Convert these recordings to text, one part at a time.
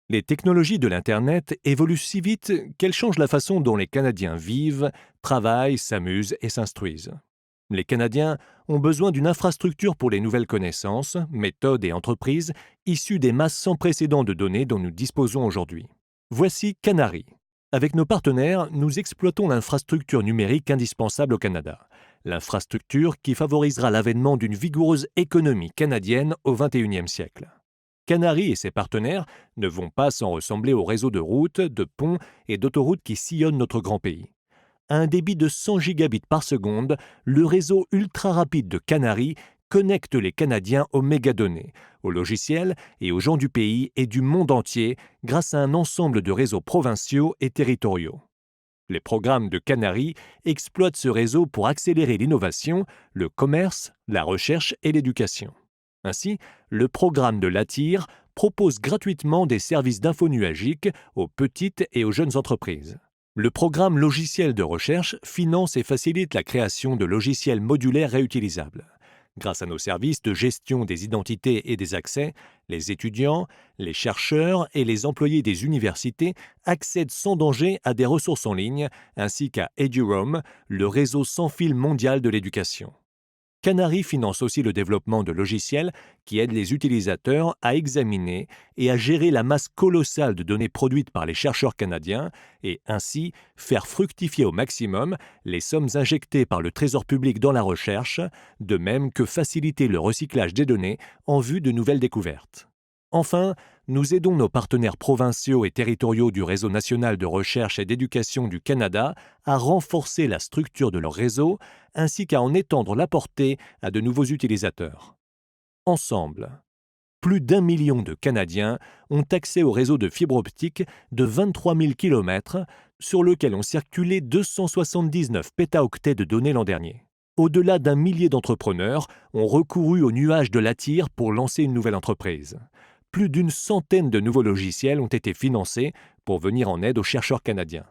Les technologies de l'Internet évoluent si vite qu'elles changent la façon dont les Canadiens vivent, travaillent, s'amusent et s'instruisent. Les Canadiens ont besoin d'une infrastructure pour les nouvelles connaissances, méthodes et entreprises issues des masses sans précédent de données dont nous disposons aujourd'hui. Voici Canary. Avec nos partenaires, nous exploitons l'infrastructure numérique indispensable au Canada. L'infrastructure qui favorisera l'avènement d'une vigoureuse économie canadienne au XXIe siècle. Canary et ses partenaires ne vont pas sans ressembler au réseau de routes, de ponts et d'autoroutes qui sillonnent notre grand pays. À un débit de 100 gigabits par seconde, le réseau ultra rapide de Canary connecte les Canadiens aux mégadonnées, aux logiciels et aux gens du pays et du monde entier grâce à un ensemble de réseaux provinciaux et territoriaux. Les programmes de Canary exploitent ce réseau pour accélérer l'innovation, le commerce, la recherche et l'éducation. Ainsi, le programme de l'ATIR propose gratuitement des services d'info nuagique aux petites et aux jeunes entreprises. Le programme logiciel de recherche finance et facilite la création de logiciels modulaires réutilisables. Grâce à nos services de gestion des identités et des accès, les étudiants, les chercheurs et les employés des universités accèdent sans danger à des ressources en ligne, ainsi qu'à EduRoam, le réseau sans fil mondial de l'éducation. Canary finance aussi le développement de logiciels qui aident les utilisateurs à examiner et à gérer la masse colossale de données produites par les chercheurs canadiens et ainsi faire fructifier au maximum les sommes injectées par le Trésor public dans la recherche, de même que faciliter le recyclage des données en vue de nouvelles découvertes. Enfin, nous aidons nos partenaires provinciaux et territoriaux du Réseau national de recherche et d'éducation du Canada à renforcer la structure de leur réseau ainsi qu'à en étendre la portée à de nouveaux utilisateurs. Ensemble, plus d'1 million de Canadiens ont accès au réseau de fibre optique de 23 000 km sur lequel ont circulé 279 pétaoctets de données l'an dernier. Au-delà d'1 millier d'entrepreneurs ont recouru au nuage de l'ATIR pour lancer une nouvelle entreprise. Plus d'une centaine de nouveaux logiciels ont été financés pour venir en aide aux chercheurs canadiens.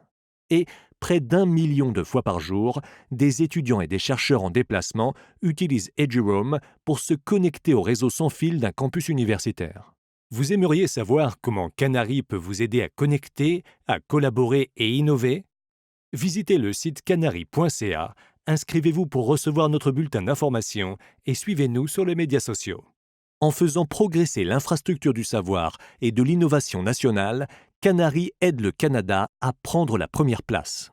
Et près d'1 million de fois par jour, des étudiants et des chercheurs en déplacement utilisent EduRoam pour se connecter au réseau sans fil d'un campus universitaire. Vous aimeriez savoir comment Canary peut vous aider à connecter, à collaborer et innover? Visitez le site canary.ca, inscrivez-vous pour recevoir notre bulletin d'information et suivez-nous sur les médias sociaux. En faisant progresser l'infrastructure du savoir et de l'innovation nationale, Canary aide le Canada à prendre la première place.